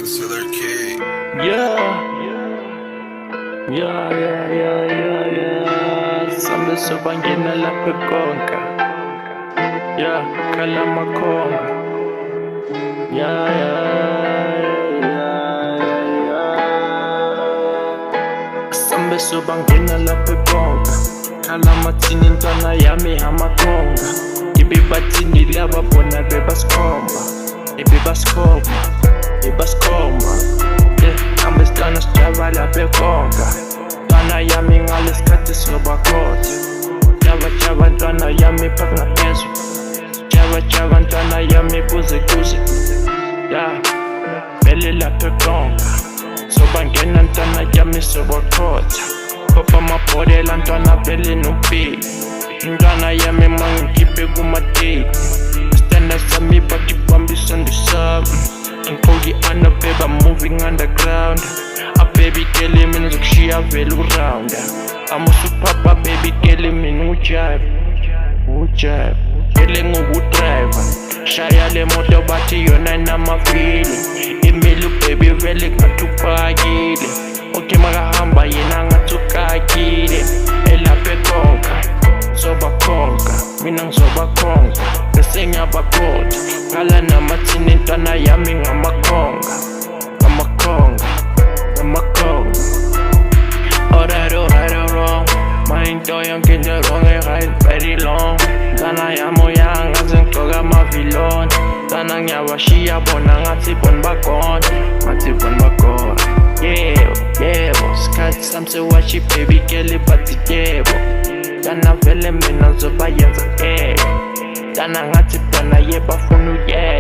Killer King. Sambe sobangena lapha konka. Khala makhonga. Sambe sobangena lapha konka. Khala mathini intwana yami hamakhonga. Ibe bathini laba bona bebasikhomba. Bebasikhomba. Hambe stana sijaba lapha konka. Ntwana yami ngalesikhathi sobakhotha. Java ntwana yami phaka ngaphezulu. Java ntwana yami kuze vele lapha konka. Sobangena ntwana yami sobakhotha. Khopha amabhodlela ntwana vele nompili. Ntwana yami mangikhiphe kumateki. Standards sami bakibambisa ndisami. Ngiqoki babe, I'm moving underground. A baby girl mina zokushiya vele urounda. I'm a super baby girl mina ujive. Vele ngukudriver. Shaya le moto bathi yona inamavili. Imili baby vele ngathi uphakile. Okay makahamba yena ngathi ukakile. Elaphe konka, sobakhonka. Mina ngizobakhonka, bese ngiyabakhoda. Khala namathini intwana yami ngamakhonga. Alright or wrong. Into yonke into wrong, right very long. Ntwana yami uyanga ngizigcoka amaviloni. Ntwana ngiyabashiya bona ngathi bona bakhona. Yebo, sikhathi sami sewashi baby girl bathi yebo. Ntwana vele mina zobayenza Ntwana ngathi bona yebo afuna uyebo.